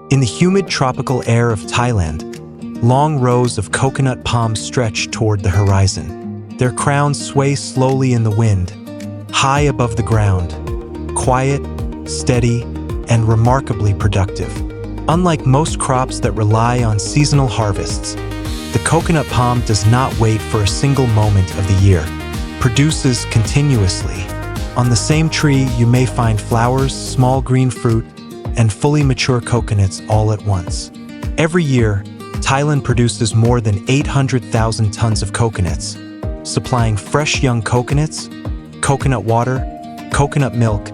In the humid tropical air of Thailand, long rows of coconut palms stretch toward the horizon. Their crowns sway slowly in the wind, high above the ground, quiet, steady, and remarkably productive. Unlike most crops that rely on seasonal harvests, the coconut palm does not wait for a single moment of the year. Produces continuously. On the same tree, you may find flowers, small green fruit, and fully mature coconuts all at once. Every year, Thailand produces more than 800,000 tons of coconuts, supplying fresh young coconuts, coconut water, coconut milk,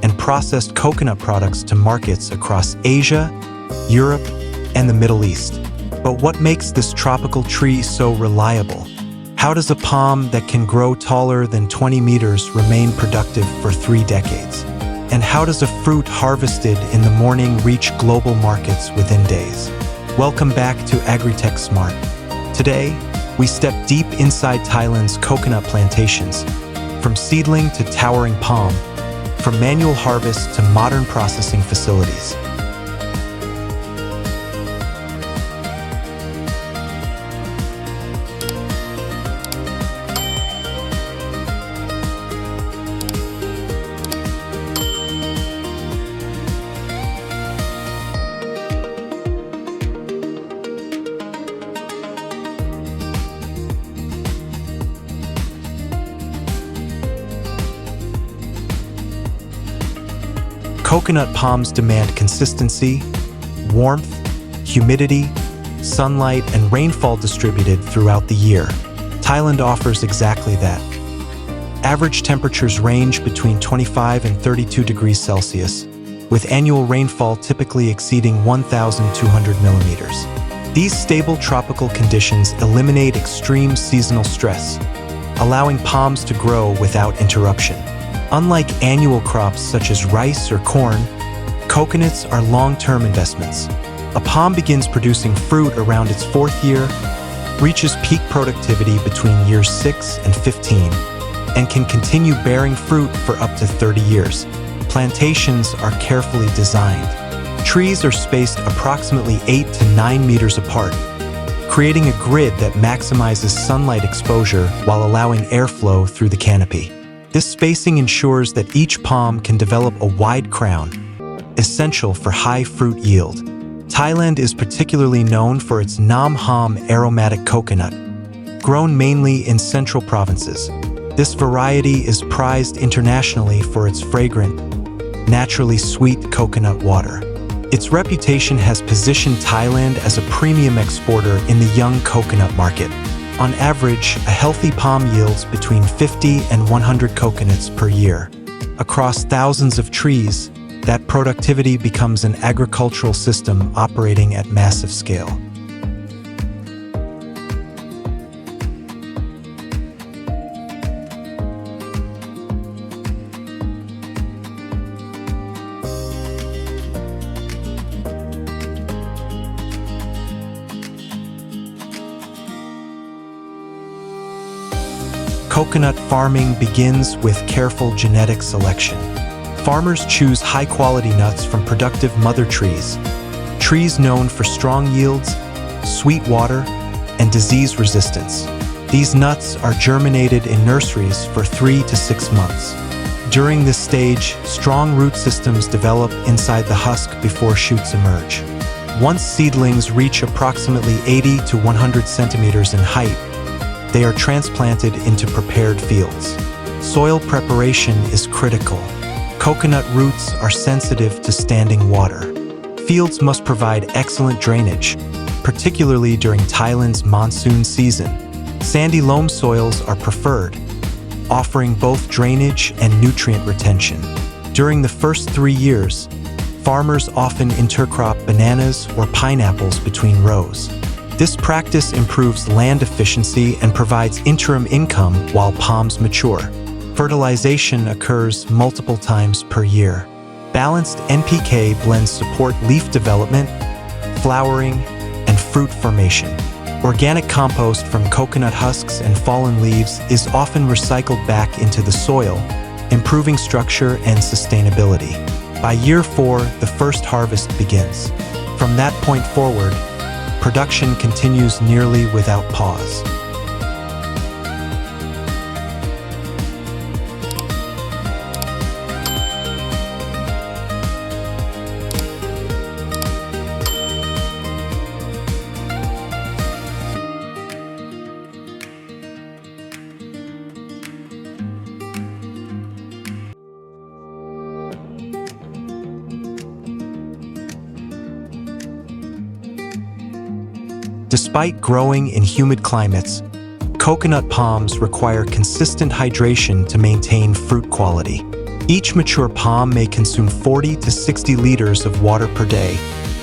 and processed coconut products to markets across Asia, Europe, and the Middle East. But what makes this tropical tree so reliable? How does a palm that can grow taller than 20 meters remain productive for 3 decades? And how does a fruit harvested in the morning reach global markets within days? Welcome back to AgriTech Smart. Today, we step deep inside Thailand's coconut plantations, from seedling to towering palm, from manual harvest to modern processing facilities. Coconut palms demand consistency, warmth, humidity, sunlight, and rainfall distributed throughout the year. Thailand offers exactly that. Average temperatures range between 25 and 32 degrees Celsius, with annual rainfall typically exceeding 1,200 millimeters. These stable tropical conditions eliminate extreme seasonal stress, allowing palms to grow without interruption. Unlike annual crops such as rice or corn, coconuts are long-term investments. A palm begins producing fruit around its 4th year, reaches peak productivity between years 6 and 15, and can continue bearing fruit for up to 30 years. Plantations are carefully designed. Trees are spaced approximately 8 to 9 meters apart, creating a grid that maximizes sunlight exposure while allowing airflow through the canopy. This spacing ensures that each palm can develop a wide crown, essential for high fruit yield. Thailand is particularly known for its Nam Hom aromatic coconut, grown mainly in central provinces. This variety is prized internationally for its fragrant, naturally sweet coconut water. Its reputation has positioned Thailand as a premium exporter in the young coconut market. On average, a healthy palm yields between 50 and 100 coconuts per year. Across thousands of trees, that productivity becomes an agricultural system operating at massive scale. Coconut farming begins with careful genetic selection. Farmers choose high-quality nuts from productive mother trees, trees known for strong yields, sweet water, and disease resistance. These nuts are germinated in nurseries for 3 to 6 months. During this stage, strong root systems develop inside the husk before shoots emerge. Once seedlings reach approximately 80 to 100 centimeters in height, they are transplanted into prepared fields. Soil preparation is critical. Coconut roots are sensitive to standing water. Fields must provide excellent drainage, particularly during Thailand's monsoon season. Sandy loam soils are preferred, offering both drainage and nutrient retention. During the first 3 years, farmers often intercrop bananas or pineapples between rows. This practice improves land efficiency and provides interim income while palms mature. Fertilization occurs multiple times per year. Balanced NPK blends support leaf development, flowering, and fruit formation. Organic compost from coconut husks and fallen leaves is often recycled back into the soil, improving structure and sustainability. By year 4, the first harvest begins. From that point forward, production continues nearly without pause. Despite growing in humid climates, coconut palms require consistent hydration to maintain fruit quality. Each mature palm may consume 40 to 60 liters of water per day,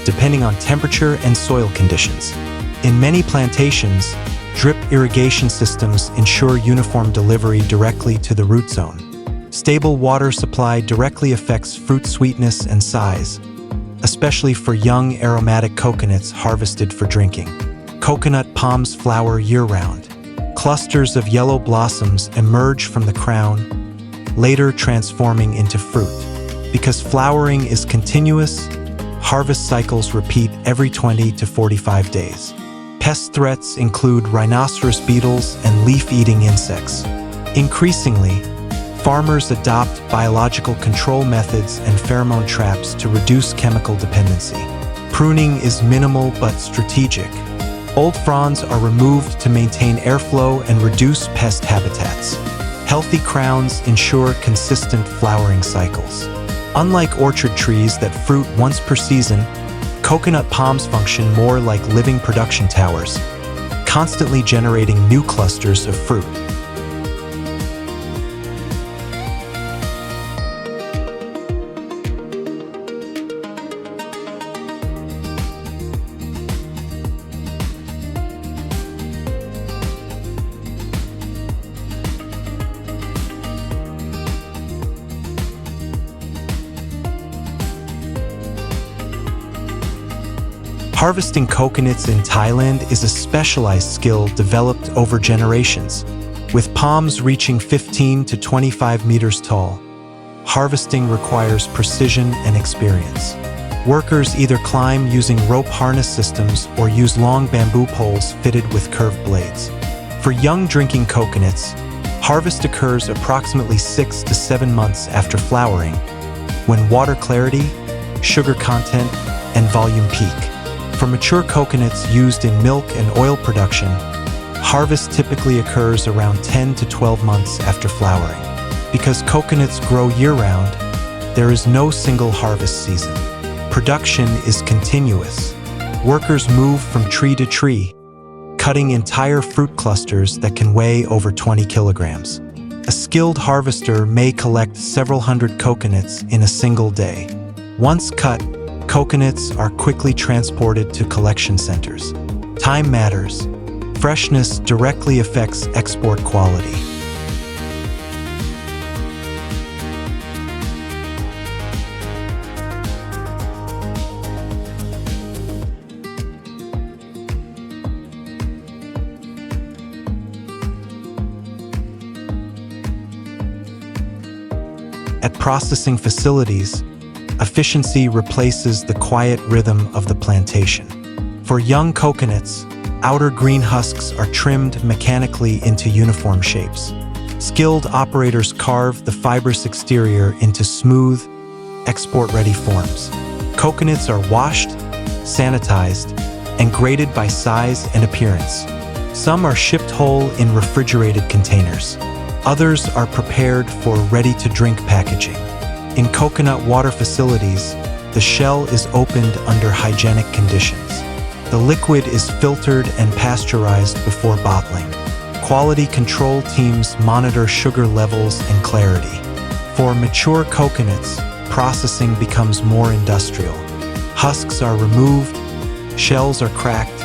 depending on temperature and soil conditions. In many plantations, drip irrigation systems ensure uniform delivery directly to the root zone. Stable water supply directly affects fruit sweetness and size, especially for young aromatic coconuts harvested for drinking. Coconut palms flower year-round. Clusters of yellow blossoms emerge from the crown, later transforming into fruit. Because flowering is continuous, harvest cycles repeat every 20 to 45 days. Pest threats include rhinoceros beetles and leaf-eating insects. Increasingly, farmers adopt biological control methods and pheromone traps to reduce chemical dependency. Pruning is minimal but strategic. Old fronds are removed to maintain airflow and reduce pest habitats. Healthy crowns ensure consistent flowering cycles. Unlike orchard trees that fruit once per season, coconut palms function more like living production towers, constantly generating new clusters of fruit. Harvesting coconuts in Thailand is a specialized skill developed over generations. With palms reaching 15 to 25 meters tall, harvesting requires precision and experience. Workers either climb using rope harness systems or use long bamboo poles fitted with curved blades. For young drinking coconuts, harvest occurs approximately 6 to 7 months after flowering, when water clarity, sugar content, and volume peak. For mature coconuts used in milk and oil production, harvest typically occurs around 10 to 12 months after flowering. Because coconuts grow year-round, there is no single harvest season. Production is continuous. Workers move from tree to tree, cutting entire fruit clusters that can weigh over 20 kilograms. A skilled harvester may collect several hundred coconuts in a single day. Once cut, coconuts are quickly transported to collection centers. Time matters. Freshness directly affects export quality. At processing facilities, efficiency replaces the quiet rhythm of the plantation. For young coconuts, outer green husks are trimmed mechanically into uniform shapes. Skilled operators carve the fibrous exterior into smooth, export-ready forms. Coconuts are washed, sanitized, and graded by size and appearance. Some are shipped whole in refrigerated containers. Others are prepared for ready-to-drink packaging. In coconut water facilities, the shell is opened under hygienic conditions. The liquid is filtered and pasteurized before bottling. Quality control teams monitor sugar levels and clarity. For mature coconuts, processing becomes more industrial. Husks are removed, shells are cracked,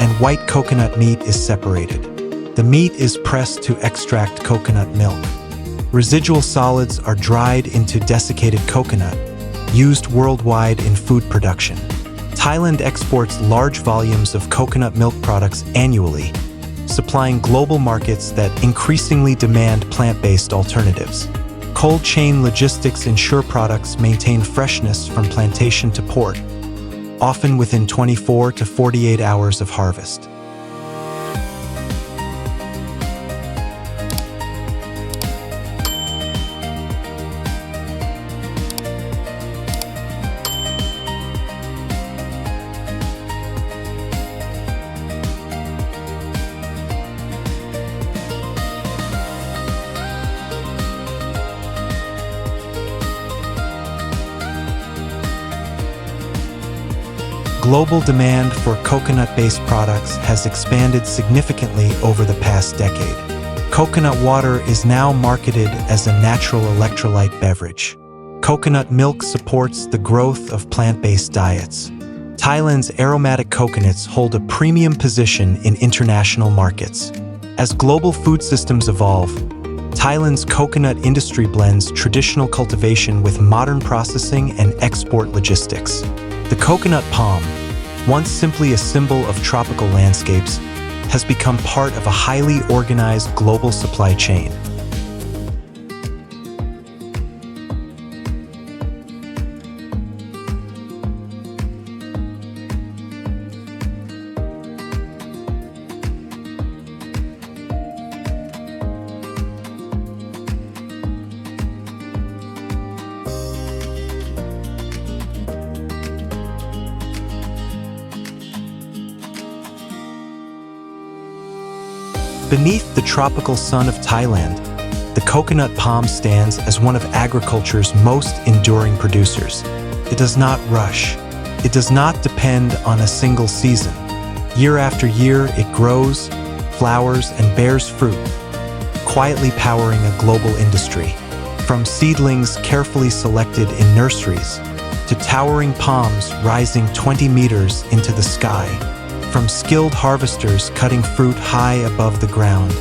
and white coconut meat is separated. The meat is pressed to extract coconut milk. Residual solids are dried into desiccated coconut, used worldwide in food production. Thailand exports large volumes of coconut milk products annually, supplying global markets that increasingly demand plant-based alternatives. Cold chain logistics ensure products maintain freshness from plantation to port. often within 24 to 48 hours of harvest. Global demand for coconut-based products has expanded significantly over the past decade. Coconut water is now marketed as a natural electrolyte beverage. Coconut milk supports the growth of plant-based diets. Thailand's aromatic coconuts hold a premium position in international markets. As global food systems evolve, Thailand's coconut industry blends traditional cultivation with modern processing and export logistics. The coconut palm, once simply a symbol of tropical landscapes, has become part of a highly organized global supply chain. Beneath the tropical sun of Thailand, the coconut palm stands as one of agriculture's most enduring producers. It does not rush. It does not depend on a single season. Year after year, it grows, flowers, and bears fruit, quietly powering a global industry. From seedlings carefully selected in nurseries to towering palms rising 20 meters into the sky, from skilled harvesters cutting fruit high above the ground,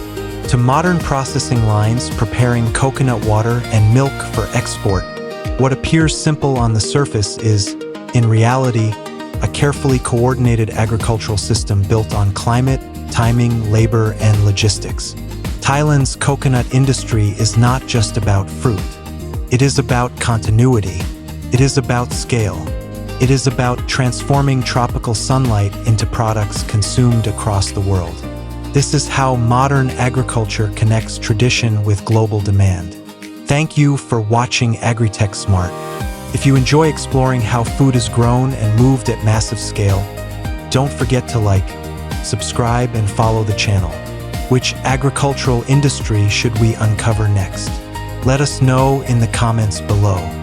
to modern processing lines preparing coconut water and milk for export, what appears simple on the surface is, in reality, a carefully coordinated agricultural system built on climate, timing, labor, and logistics. Thailand's coconut industry is not just about fruit. It is about continuity. It is about scale. It is about transforming tropical sunlight into products consumed across the world. This is how modern agriculture connects tradition with global demand. Thank you for watching AgriTech Smart. If you enjoy exploring how food is grown and moved at massive scale, don't forget to like, subscribe, and follow the channel. Which agricultural industry should we uncover next? Let us know in the comments below.